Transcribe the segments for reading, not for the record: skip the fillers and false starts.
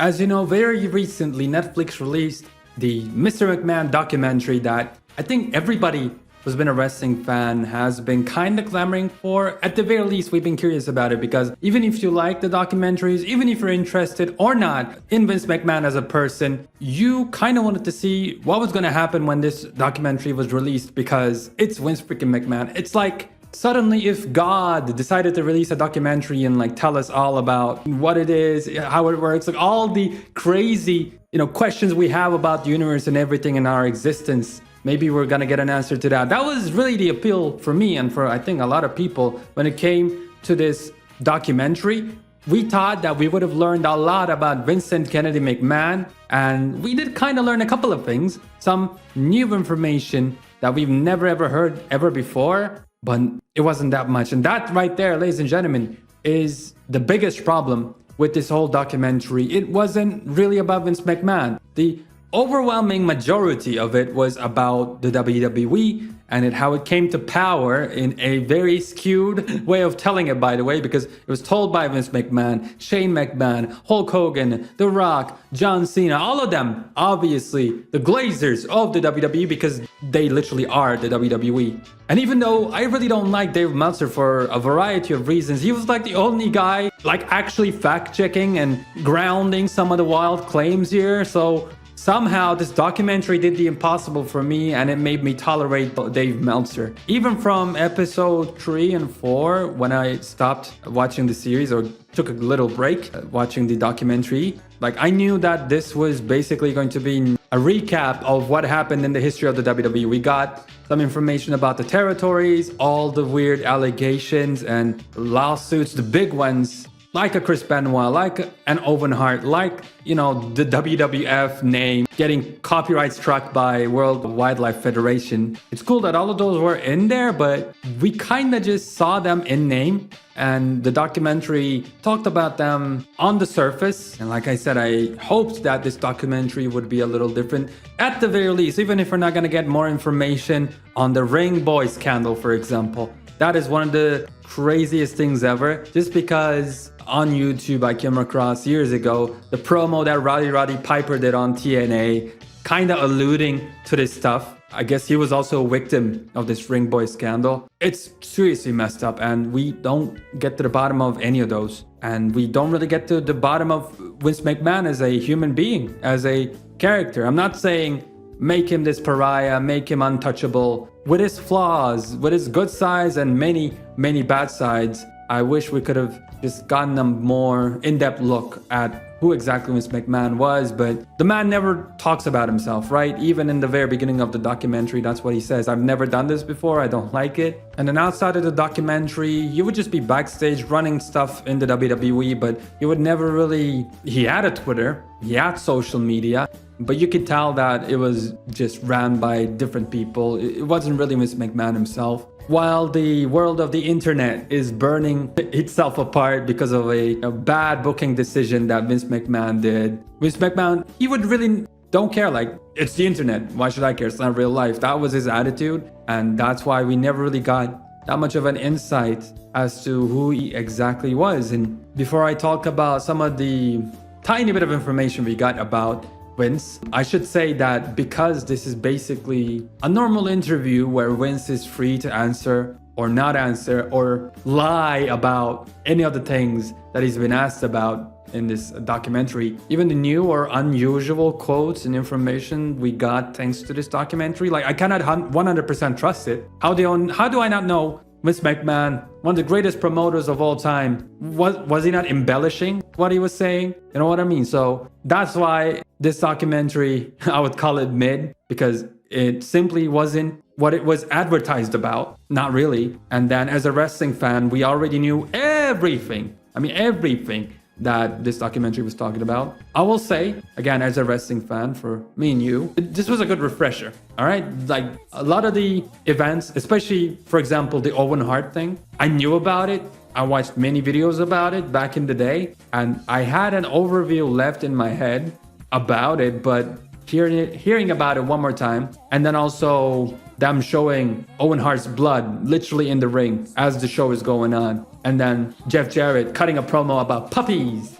As you know, very recently, Netflix released the Mr. McMahon documentary that I think everybody who's been a wrestling fan has been kind of clamoring for. At the very least, we've been curious about it because even if you like the documentaries, even if you're interested or not in Vince McMahon as a person, you kind of wanted to see what was going to happen when this documentary was released because it's Vince freaking McMahon. It's like suddenly if God decided to release a documentary and like tell us all about what it is, how it works, like all the crazy, questions we have about the universe and everything in our existence, maybe we're gonna get an answer to that. That was really the appeal for me and for I think a lot of people when it came to this documentary. We thought that we would have learned a lot about Vincent Kennedy McMahon, and we did kind of learn a couple of things, some new information that we've never ever heard ever before. But it wasn't that much. And that right there, ladies and gentlemen, is the biggest problem with this whole documentary. It wasn't really about Vince McMahon. The overwhelming majority of it was about the WWE and how it came to power in a very skewed way of telling it, by the way, because it was told by Vince McMahon, Shane McMahon, Hulk Hogan, The Rock, John Cena, all of them, obviously the Glazers of the WWE because they literally are the WWE. And even though I really don't like Dave Meltzer for a variety of reasons, he was like the only guy like actually fact-checking and grounding some of the wild claims here. So somehow this documentary did the impossible for me and it made me tolerate Dave Meltzer. Even from episode 3 and 4, when I stopped watching the series or took a little break watching the documentary, like I knew that this was basically going to be a recap of what happened in the history of the WWE. We got some information about the territories, all the weird allegations and lawsuits, the big ones, like a Chris Benoit, like an Owen Hart, like, the WWF name getting copyright struck by World Wildlife Federation. It's cool that all of those were in there, but we kind of just saw them in name. And the documentary talked about them on the surface. And like I said, I hoped that this documentary would be a little different. At the very least, even if we're not going to get more information on the Ring Boy scandal, for example. That is one of the craziest things ever. Just because on YouTube I came across years ago the promo that Roddy Piper did on TNA, kind of alluding to this stuff. I guess he was also a victim of this Ring Boy scandal. It's seriously messed up and we don't get to the bottom of any of those. And we don't really get to the bottom of Vince McMahon as a human being, as a character. I'm not saying make him this pariah, make him untouchable. With his flaws, with his good sides and many, many bad sides, I wish we could have just gotten a more in-depth look at who exactly Vince McMahon was, but the man never talks about himself, right? Even in the very beginning of the documentary, that's what he says. I've never done this before, I don't like it. And then outside of the documentary, you would just be backstage running stuff in the WWE, but you would never really... He had a Twitter, he had social media, but you could tell that it was just ran by different people. It wasn't really Vince McMahon himself. While the world of the internet is burning itself apart because of a bad booking decision that Vince McMahon did. Vince McMahon, he would really don't care, like, it's the internet, why should I care, it's not real life. That was his attitude, and that's why we never really got that much of an insight as to who he exactly was. And before I talk about some of the tiny bit of information we got about Vince, I should say that because this is basically a normal interview where Vince is free to answer or not answer or lie about any of the things that he's been asked about in this documentary. Even the new or unusual quotes and information we got thanks to this documentary, like I cannot 100% trust it. How do I not know Vince McMahon, one of the greatest promoters of all time, was he not embellishing what he was saying? You know what I mean? So that's why this documentary, I would call it mid, because it simply wasn't what it was advertised about. Not really. And then as a wrestling fan, we already knew everything. I mean, everything that this documentary was talking about. I will say, again, as a wrestling fan, for me and you, this was a good refresher, all right? Like, a lot of the events, especially, for example, the Owen Hart thing, I knew about it. I watched many videos about it back in the day, and I had an overview left in my head about it, but hearing about it one more time, and then also them showing Owen Hart's blood literally in the ring as the show is going on. And then Jeff Jarrett cutting a promo about puppies,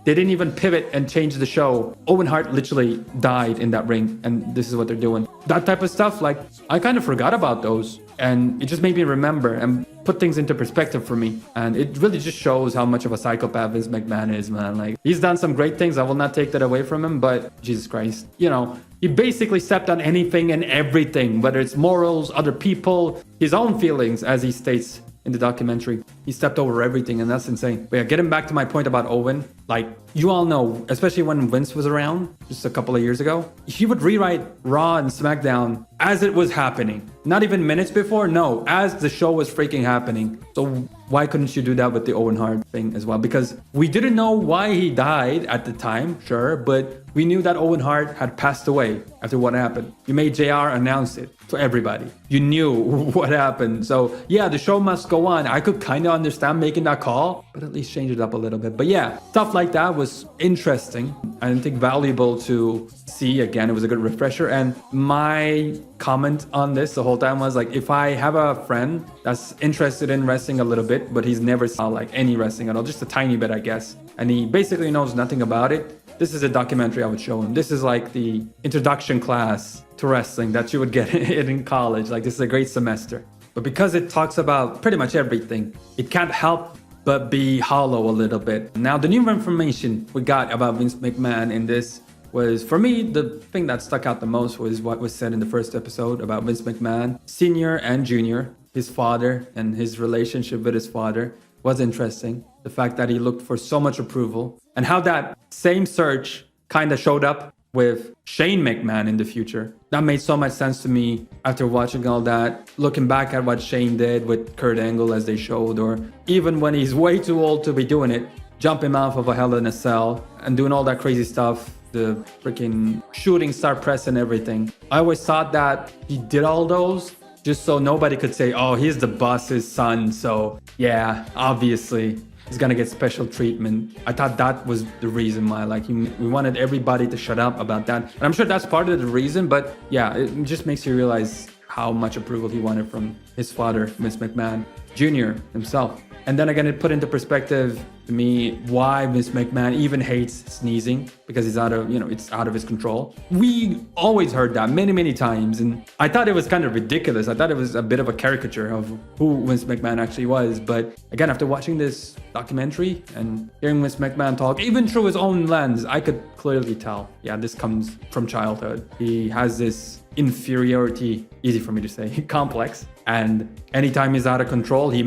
They didn't even pivot and change the show. Owen Hart literally died in that ring, and this is what they're doing. That type of stuff, like, I kind of forgot about those. And it just made me remember and put things into perspective for me. And it really just shows how much of a psychopath Vince McMahon is, man. Like, he's done some great things. I will not take that away from him, but Jesus Christ, you know, he basically stepped on anything and everything, whether it's morals, other people, his own feelings, as he states in the documentary. He stepped over everything, and that's insane. But yeah, getting back to my point about Owen, like, you all know, especially when Vince was around just a couple of years ago, he would rewrite Raw and SmackDown as it was happening. Not even minutes before, no, as the show was freaking happening. So why couldn't you do that with the Owen Hart thing as well? Because we didn't know why he died at the time, sure, but we knew that Owen Hart had passed away after what happened. You made JR announce it to everybody. You knew what happened. So yeah, the show must go on. I could kind of understand making that call, but at least change it up a little bit. But yeah, stuff like that was interesting. I think valuable to see. Again, it was a good refresher. And my comment on this the whole time was like, if I have a friend that's interested in wrestling a little bit, but he's never saw like any wrestling at all, just a tiny bit, I guess, and he basically knows nothing about it, this is a documentary I would show him. This is like the introduction class to wrestling that you would get in college. Like, this is a great semester. But because it talks about pretty much everything, it can't help but be hollow a little bit. Now, the new information we got about Vince McMahon in this was, for me, the thing that stuck out the most was what was said in the first episode about Vince McMahon, Sr. and Jr., his father, and his relationship with his father was interesting. The fact that he looked for so much approval, and how that same search kind of showed up with Shane McMahon in the future. That made so much sense to me after watching all that, looking back at what Shane did with Kurt Angle as they showed, or even when he's way too old to be doing it, jumping off of a Hell in a Cell and doing all that crazy stuff, the freaking shooting star press and everything. I always thought that he did all those just so nobody could say, oh, he's the boss's son, so yeah, obviously he's gonna get special treatment. I thought that was the reason why, like, we wanted everybody to shut up about that. And I'm sure that's part of the reason, but yeah, it just makes you realize how much approval he wanted from his father, Vince McMahon Jr. himself. And then again, it put into perspective to me why Vince McMahon even hates sneezing, because it's out of, it's out of his control. We always heard that many, many times. And I thought it was kind of ridiculous. I thought it was a bit of a caricature of who Vince McMahon actually was. But again, after watching this documentary and hearing Vince McMahon talk, even through his own lens, I could clearly tell, yeah, this comes from childhood. He has this inferiority, easy for me to say, complex. And anytime he's out of control, he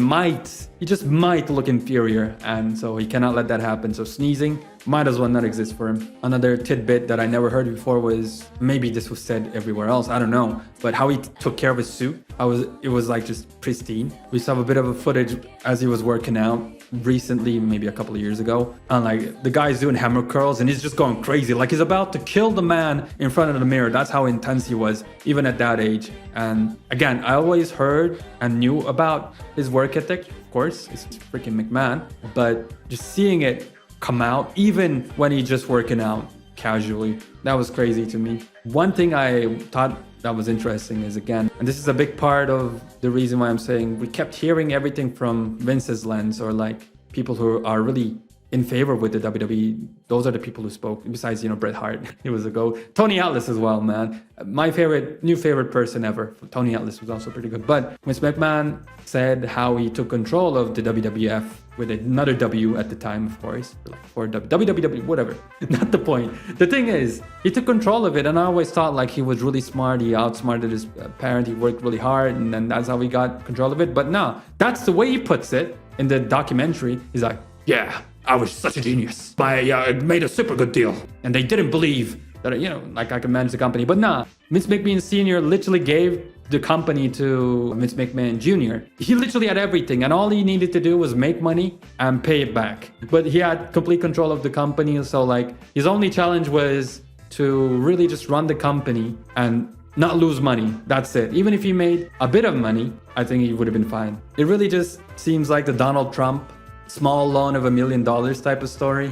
just might look inferior. And so he cannot let that happen. So sneezing might as well not exist for him. Another tidbit that I never heard before was, maybe this was said everywhere else, I don't know, but how he took care of his suit. It was like just pristine. We saw a bit of a footage as he was working out recently, maybe a couple of years ago, and like the guy's doing hammer curls and he's just going crazy, like he's about to kill the man in front of the mirror. That's how intense he was, even at that age. And again, I always heard and knew about his work ethic, of course, it's freaking McMahon, but just seeing it come out, even when he's just working out casually, that was crazy to me. One thing I thought that was interesting is, again, and this is a big part of the reason why I'm saying we kept hearing everything from Vince's lens, or like people who are really in favor with the WWE. Those are the people who spoke, besides, Bret Hart. He was a GOAT. Tony Atlas as well, man. My new favorite person ever. Tony Atlas was also pretty good. But Vince McMahon said how he took control of the WWF with another W at the time, of course, or WWW, whatever. Not the point. The thing is, he took control of it, and I always thought like he was really smart. He outsmarted his parent. He worked really hard, and then that's how he got control of it. But no, that's the way he puts it in the documentary. He's like, yeah, I was such a genius. I made a super good deal. And they didn't believe that, like I could manage the company. But nah, Vince McMahon Sr. literally gave the company to Vince McMahon Jr. He literally had everything, and all he needed to do was make money and pay it back. But he had complete control of the company. So like his only challenge was to really just run the company and not lose money. That's it. Even if he made a bit of money, I think he would have been fine. It really just seems like the Donald Trump small loan of $1 million type of story,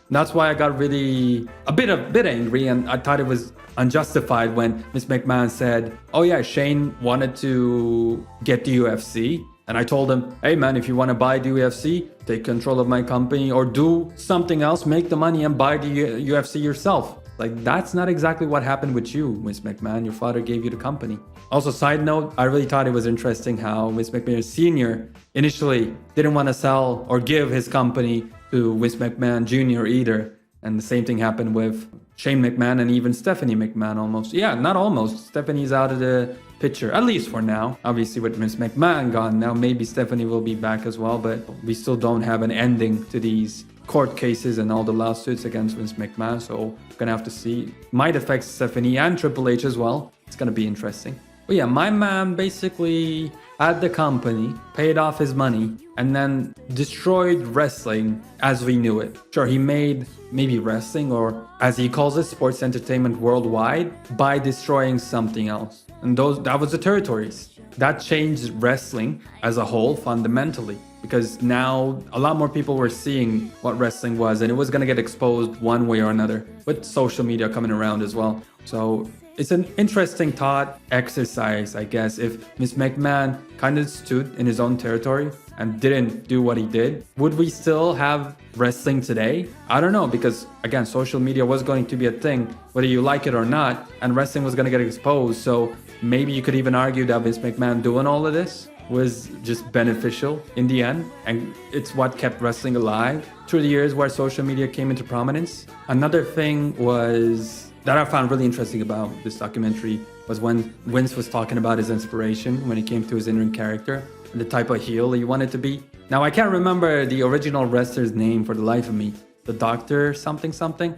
That's why I got really a bit angry, and I thought it was unjustified when Miss McMahon said, oh yeah, Shane wanted to get the UFC, And I told him, hey man, if you want to buy the UFC, take control of my company or do something else, make the money and buy the UFC yourself. Like, that's not exactly what happened with you, Vince McMahon. Your father gave you the company. Also, side note, I really thought it was interesting how Vince McMahon Sr. initially didn't want to sell or give his company to Vince McMahon Jr. either. And the same thing happened with Shane McMahon and even Stephanie McMahon almost. Yeah, not almost. Stephanie's out of the picture, at least for now. Obviously with Vince McMahon gone now, maybe Stephanie will be back as well, but we still don't have an ending to these court cases and all the lawsuits against Vince McMahon, so we're gonna have to see. Might affect Stephanie and Triple H as well. It's gonna be interesting. But yeah, my man basically had the company, paid off his money, and then destroyed wrestling as we knew it. Sure, he made maybe wrestling, or as he calls it, sports entertainment worldwide, by destroying something else. And that was the territories. That changed wrestling as a whole fundamentally, because now a lot more people were seeing what wrestling was, and it was going to get exposed one way or another, with social media coming around as well. So it's an interesting thought exercise, I guess. If Miss McMahon kind of stood in his own territory and didn't do what he did, would we still have wrestling today? I don't know, because again, social media was going to be a thing, whether you like it or not, and wrestling was going to get exposed. So maybe you could even argue that Vince McMahon doing all of this was just beneficial in the end, and it's what kept wrestling alive through the years where social media came into prominence. Another thing was that I found really interesting about this documentary was when Vince was talking about his inspiration when it came to his in-ring character and the type of heel he wanted to be. Now, I can't remember the original wrestler's name for the life of me. The Doctor something.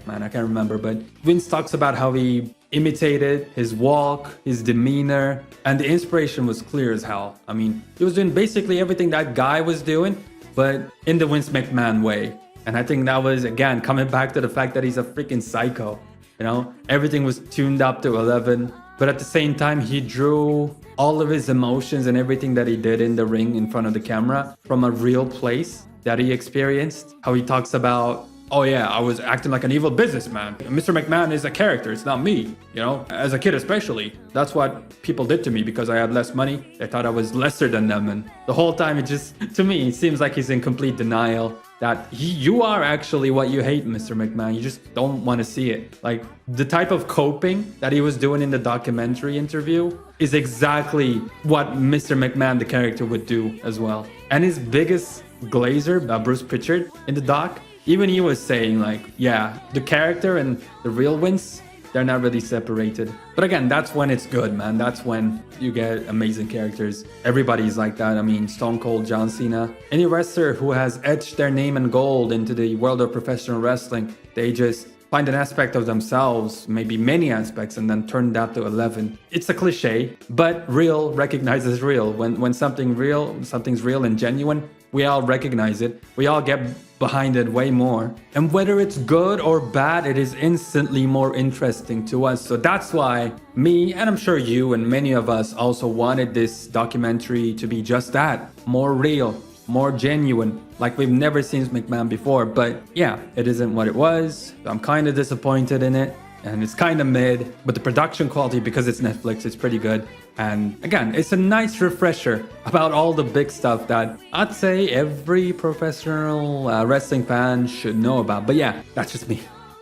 Man, I can't remember. But Vince talks about how he imitated his walk, his demeanor, and the inspiration was clear as hell. I mean, he was doing basically everything that guy was doing, but in the Vince McMahon way. And I think that was, again, coming back to the fact that he's a freaking psycho. You know, everything was tuned up to 11, but at the same time, he drew all of his emotions and everything that he did in the ring in front of the camera from a real place that he experienced. How he talks about, oh yeah, I was acting like an evil businessman. Mr. McMahon is a character, it's not me. You know, as a kid especially, that's what people did to me because I had less money. They thought I was lesser than them, and the whole time it just, to me, it seems like he's in complete denial that you are actually what you hate, Mr. McMahon. You just don't want to see it. Like, the type of coping that he was doing in the documentary interview is exactly what Mr. McMahon, the character, would do as well. And his biggest glazer, Bruce Pritchard, in the doc, even he was saying like, yeah, the character and the real Vince, they're not really separated. But again, that's when it's good, man. That's when you get amazing characters. Everybody's like that. I mean, Stone Cold, John Cena, any wrestler who has etched their name in gold into the world of professional wrestling, they just find an aspect of themselves, maybe many aspects, and then turn that to 11. It's a cliche, but real recognizes real. When something's real and genuine, we all recognize it. We all get behind it way more. And whether it's good or bad, it is instantly more interesting to us. So that's why me, and I'm sure you and many of us also wanted this documentary to be just that, more real, more genuine, like we've never seen McMahon before. But yeah, it isn't what it was. I'm kind of disappointed in it, and it's kind of mid, but the production quality, because it's Netflix, it's pretty good. And again, it's a nice refresher about all the big stuff that I'd say every professional wrestling fan should know about. But yeah, that's just me.